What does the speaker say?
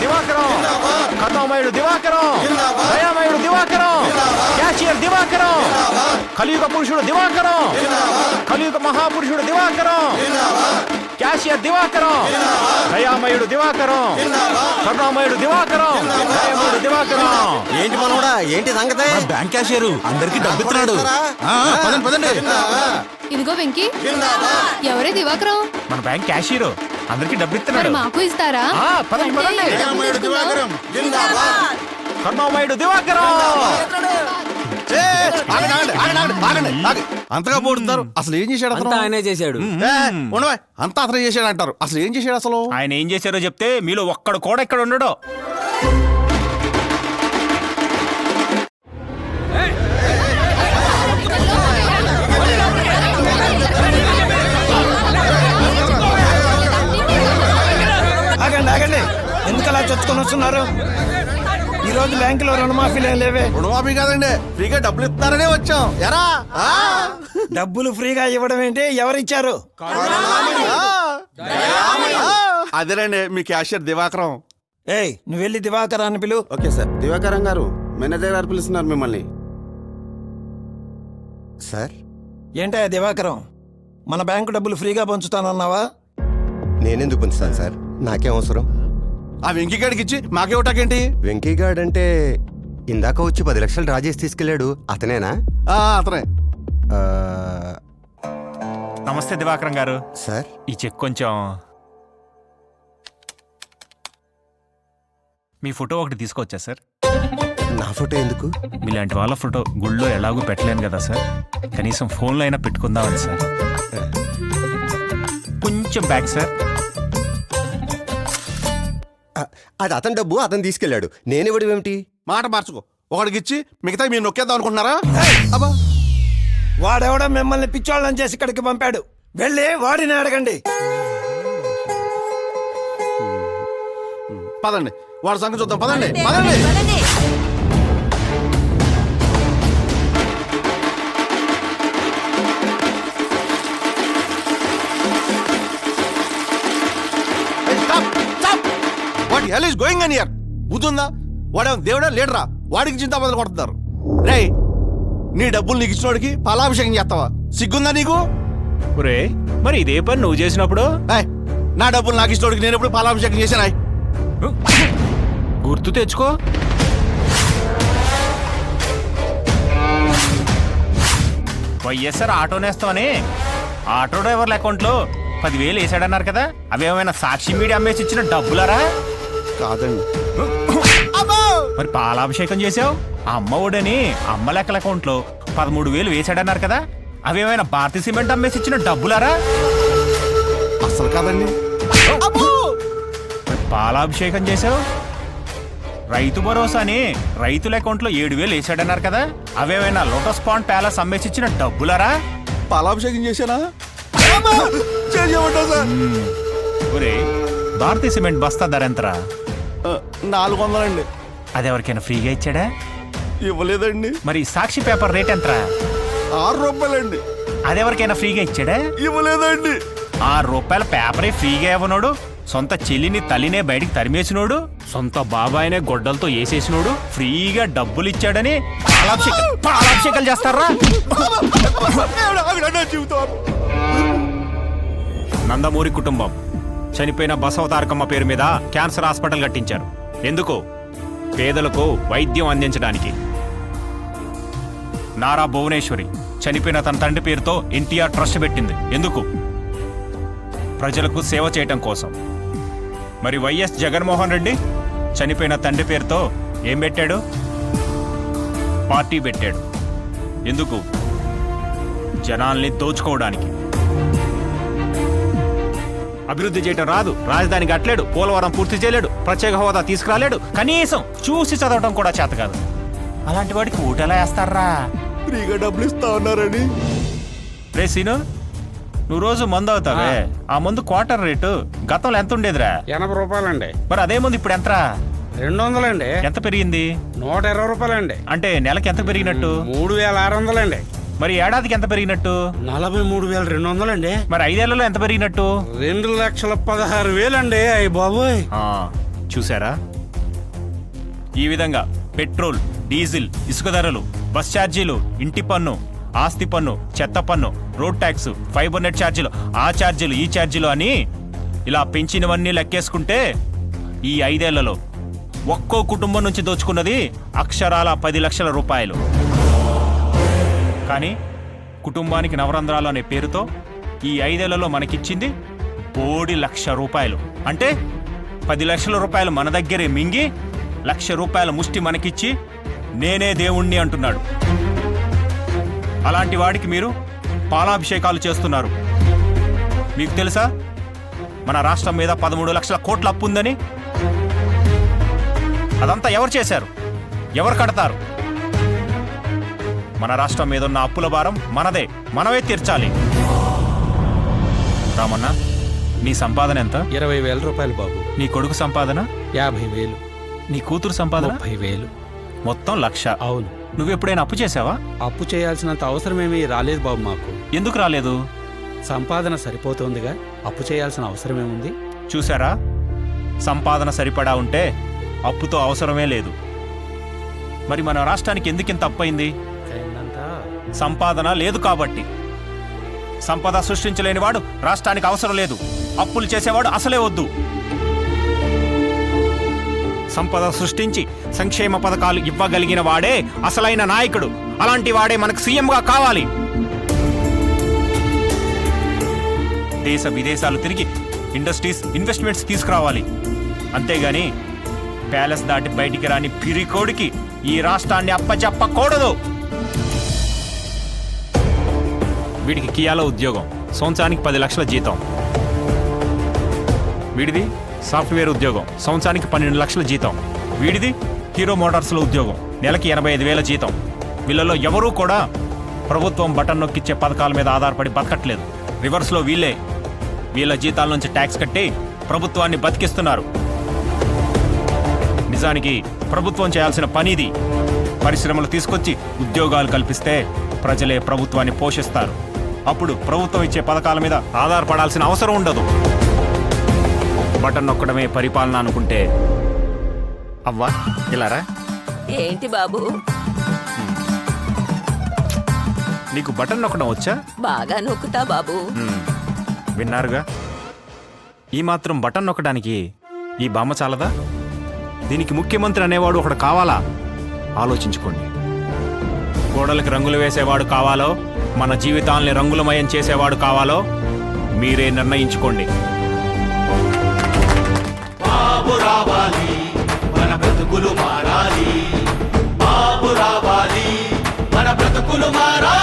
దివాకరం, కరుణామయుడు దివాకరం, దయామయుడు దివాకరం, క్యాషియర్ దివాకరం, కలియుగ పురుషుడు దివాకరం, కలియుగ మహాపురుషుడు దివాకరం, క్యాషియర్ దివాకరం, దయామయుడు దివాకరం, కరుణామయుడు దివాకరం, దయామయుడు దివాకరం. ఏంటి మనోడా, ఏంటి సంగతి? బ్యాంక్ క్యాషియర్ అందరికి డబ్బిస్తున్నాడు. పదండి పదండి. ఇదిగో వెంకీ, ఎవరే దివాకరం? మన బ్యాంక్ క్యాషియర్ అందరికి డబ్బు మరి ఇస్తున్నాడు. మాకు ఇస్తారా? పదండి పదండి. అంటే డబ్బులు తీసుకుందాం. కరుణామయుడు దివాకరం. అంతగా పోడుతారు. అసలు ఏం చేశాడు అతను? ఆయనే చేశాడు. ఉండవా, అంతా అతను చేశాడు అంటారు. అసలు ఏం చేశాడు అసలు? ఆయన ఏం చేశారో చెప్తే మీలో ఒక్కడు కూడా ఇక్కడ ఉండడు. ఆగండి ఆగండి, ఎందుకు అలా చొచ్చుకొని వస్తున్నారు? ఈ రోజు బ్యాంకులో రుణమాఫీలు ఏం లేవే. రుణమాఫీ కాదండి, ఫ్రీగా డబ్బులు ఇస్తున్నారనే వచ్చాం. ఎరా డబ్బులు ఫ్రీగా ఇవ్వడం ఏంటి? ఎవరిచ్చారు? అదేనండి మీ క్యాషియర్ దివాకరం. ఏయ్, నువ్వు వెళ్ళి దివాకరాన్ని పిలు. Okay sir. దివాకరం గారు, మేనేజర్ గారు పిలుస్తున్నారు మిమ్మల్ని. సార్, ఏంటయ్యా దివాకరం, మన బ్యాంకు డబ్బులు ఫ్రీగా పంచుతానన్నావా? నేనెందుకు పంచుతాను సార్? నాకేం అవసరం? ఆ వెంకీగాడికి ఇచ్చి మాకే ఒకటాకేంటి? వెంకీగాడ్ అంటే ఇందాక వచ్చి 10 లక్షలు డ్రా చేసి తీసుకెళ్ళాడు, అతనేనా? అతనే. ఆ, నమస్తే దివాకరం గారు. సార్, ఈ చెక్ కొంచెం. మీ ఫోటో ఒకటి తీసుకొచ్చా సార్. నా ఫోటో ఎందుకు? మీలాంటి వాళ్ళ ఫోటో గుళ్ళో ఎలాగూ పెట్టలేను కదా సార్, కనీసం ఫోన్లో అయినా పెట్టుకుందామని సార్. కొంచెం బ్యాక్ సార్. అది అతని డబ్బు, అతను తీసుకెళ్ళాడు. నేనివ్వడం ఏమిటి? మాట మార్చుకో. ఒకడికి ఇచ్చి మిగతా మీరు నొక్కేద్దాం అనుకుంటున్నారా? అబ్బా, వాడెవడో మిమ్మల్ని పిచ్చోళ్ళని చేసి ఇక్కడికి పంపాడు. వెళ్ళి వాడిని అడగండి. పదండి, వాడి సంగతి చూద్దాం. పదండి పదండి. What hell is going on here? బుద్ధుందా? వాడేమో దేవుడా లీడరా? వాడికి చింత బదులు కొడుతున్నారు. రేయ్, నీ డబ్బులు నీకు ఇచ్చినోడికి పాలాభిషేకం చేస్తావా? సిగ్గుందా నీకు? ఒరే, మరి ఇదే పని నువ్వు చేసినప్పుడు? ఏయ్, నా డబ్బులు నాకు ఇచ్చినోడికి నేను ఎప్పుడు పాలాభిషేకం చేశానా? గుర్తు తెచ్చుకో. వైఎస్ఆర్ ఆటో నేస్తామని ఆటో డ్రైవర్ల అకౌంట్లో 10,000 వేసాడన్నారు కదా, అవేమైనా సాక్షి మీడియా అమ్మేసి ఇచ్చిన డబ్బులరా? కాదండి. మరి పాలాభిషేకం చేసావు ఆ అమ్మ ఒడని అమ్మ లెక్కల అకౌంట్లో 13,000 వేసాడన్నారు కదా, అవేమైనా భారతీయ సిమెంట్ అమ్మేసి ఇచ్చిన డబ్బులరా? అసలు కాదండి. మరి పాలాభిషేకం చేసావు రైతు భరోసాని రైతుల అకౌంట్లో 7,000 వేసాడన్నారు కదా, అవేమైనా లోటస్ పాండ్ ప్యాలెస్ అమ్మేసి ఇచ్చిన డబ్బులరా? పాలాభిషేకం చేశానా? సార్, ఒరే, భారతీయ సిమెంట్ బస్తా ధర ఎంతరా? 400 అండి. అది ఎవరికైనా ఫ్రీగా ఇచ్చాడా? ఇవ్వలేదండి. మరి సాక్షి పేపర్ రేట్ ఎంతరా? 6 రూపాయలండి. అది ఎవరికైనా ఫ్రీగా ఇచ్చాడా? ఇవ్వలేదండి. 6 రూపాయల పేపరే ఫ్రీగా ఇవ్వనోడు, సొంత చెల్లిని తల్లినే బయటికి తరిమేసినోడు, సొంత బాబాయినే గొడ్డలతో వేసేసినోడు ఫ్రీగా డబ్బులు ఇచ్చాడని పాలాభిషేకాలు చేస్తారా? నందమూరి కుటుంబం చనిపోయిన బసవతారకమ్మ పేరు మీద క్యాన్సర్ హాస్పిటల్ కట్టించారు. ఎందుకు? పేదలకు వైద్యం అందించడానికి. నారా భువనేశ్వరి చనిపోయిన తన తండ్రి పేరుతో ఎన్టీఆర్ ట్రస్ట్ పెట్టింది. ఎందుకు? ప్రజలకు సేవ చేయటం కోసం. మరి వైఎస్ జగన్మోహన్ రెడ్డి చనిపోయిన తండ్రి పేరుతో ఏం పెట్టాడు? పార్టీ పెట్టాడు. ఎందుకు? జనాల్ని దోచుకోవడానికి. అభివృద్ధి చేయటం రాదు, రాజధాని కట్టలేడు, పోలవరం పూర్తి చేయలేడు, ప్రత్యేక హోదా తీసుకురాలేడు, కనీసం చూసి చదవటం కూడా చేత కాదు. అలాంటి వాడికి ఓటెలా వేస్తారా? ఫ్రీగా డబ్బులు ఇస్తా ఉన్నారని. రే సీను, నువ్వు రోజు మందు అవుతావే, ఆ మందు క్వార్టర్ రేటు గతంలో ఎంత ఉండేదిరా? 80 రూపాయలండి. మరి అదే మందు ఇప్పుడు ఎంతరా? 200 అండి. ఎంత పెరిగింది? 120 రూపాయలండి. అంటే నెలకి ఎంత పెరిగినట్టు? 3,600 అండి. మరి ఏడాదికి ఎంత పెరిగినట్టు? 43,200 అండి. మరి 5 ఏళ్లలో ఎంత పెరిగినట్టు? 2,16,000 అండి. అయ్య బాబోయ్. చూసారా, ఈ విధంగా పెట్రోల్, డీజిల్, ఇసుక ధరలు, బస్ ఛార్జీలు, ఇంటి పన్ను, ఆస్తి పన్ను, చెత్త పన్ను, రోడ్ ట్యాక్స్, ఫైబర్ నెట్ ఛార్జీలు, ఆ ఛార్జీలు, ఈ ఛార్జీలు అని ఇలా పెంచినవన్నీ లెక్కేసుకుంటే ఈ 5 ఏళ్లలో ఒక్కో కుటుంబం నుంచి దోచుకున్నది అక్షరాల 10 లక్షల రూపాయలు. కానీ కుటుంబానికి నవరంధ్రాలు అనే పేరుతో ఈ 5 ఏళ్లలో మనకిచ్చింది 1 లక్ష రూపాయలు. అంటే 10 లక్షల రూపాయలు మన దగ్గరే మింగి 1 లక్ష రూపాయల ముష్టి మనకిచ్చి నేనే దేవుణ్ణి అంటున్నాడు. అలాంటి వాడికి మీరు పాలాభిషేకాలు చేస్తున్నారు. మీకు తెలుసా మన రాష్ట్రం మీద 13 లక్షల కోట్ల అప్పు ఉందని? అదంతా ఎవరు చేశారు? ఎవరు కడతారు? మన రాష్ట్రం మీద ఉన్న అప్పుల భారం మనదే, మనమే తీర్చాలి. రామన్న, నీ సంపాదన ఎంత? 20,000 రూపాయలు బాబు. నీ కొడుకు సంపాదన? 50,000. నీ కూతురు సంపాదన? 30,000. మొత్తం 1 లక్ష. అవును. నువ్వెప్పుడైనా అప్పు చేసావా? అప్పు చేయాల్సినంత అవసరమేమీ రాలేదు బాబు మాకు. ఎందుకు రాలేదు? సంపాదన సరిపోతుందిగా, అప్పు చేయాల్సిన అవసరమేముంది? చూసారా, సంపాదన సరిపడా ఉంటే అప్పుతో అవసరమే లేదు. మరి మన రాష్ట్రానికి ఎందుకింత అప్పయింది? అయిందంతా సంపాదన లేదు కాబట్టి. సంపద సృష్టించలేని వాడు రాష్ట్రానికి అవసరం లేదు. అప్పులు చేసేవాడు అసలే వద్దు. సంపద సృష్టించి సంక్షేమ పథకాలు ఇవ్వగలిగిన వాడే అసలైన నాయకుడు. అలాంటి వాడే మనకు సీఎంగా కావాలి. దేశ విదేశాలు తిరిగి ఇండస్ట్రీస్, ఇన్వెస్ట్మెంట్స్ తీసుకురావాలి. అంతేగాని ప్యాలెస్ దాటి బయటికి రాని పిరికోడికి ఈ రాష్ట్రాన్ని అప్పచెప్పకూడదు. వీడికి కియాలో ఉద్యోగం, సంవత్సరానికి 10 లక్షల జీతం. వీడిది సాఫ్ట్వేర్ ఉద్యోగం, సంవత్సరానికి 12 లక్షల జీతం. వీడిది హీరో మోటార్స్లో ఉద్యోగం, నెలకి 85,000 జీతం. వీళ్ళలో ఎవరూ కూడా ప్రభుత్వం బటన్ నొక్కిచ్చే పథకాల మీద ఆధారపడి బతకట్లేదు. రివర్స్లో వీళ్ళ జీతాల నుంచి ట్యాక్స్ కట్టి ప్రభుత్వాన్ని బతికిస్తున్నారు. నిజానికి ప్రభుత్వం చేయాల్సిన పనిది. పరిశ్రమలు తీసుకొచ్చి ఉద్యోగాలు కల్పిస్తే ప్రజలే ప్రభుత్వాన్ని పోషిస్తారు. అప్పుడు ప్రభుత్వం ఇచ్చే పథకాల మీద ఆధారపడాల్సిన అవసరం ఉండదు. బటన్ నొక్కడమే పరిపాలన అనుకుంటే అవ్వా ఇలారా. ఏంటి బాబు, నీకు బటన్ నొక్కడం వచ్చా? బాగా నొక్కుతా బాబు. విన్నారుగా, ఈ మాత్రం బటన్ నొక్కడానికి ఈ బామ్మ చాలదా? దీనికి ముఖ్యమంత్రి అనేవాడు ఒకడు కావాలా? ఆలోచించుకోండి. గోడలకి రంగులు వేసేవాడు కావాలో, మన జీవితాల్ని రంగులమయం చేసేవాడు కావాలో మీరే నిర్ణయించుకోండి. బాబు రావాలి, మన బ్రతుకులు మారాలి. బాబు రావాలి, మన బ్రతుకులు మారాలి.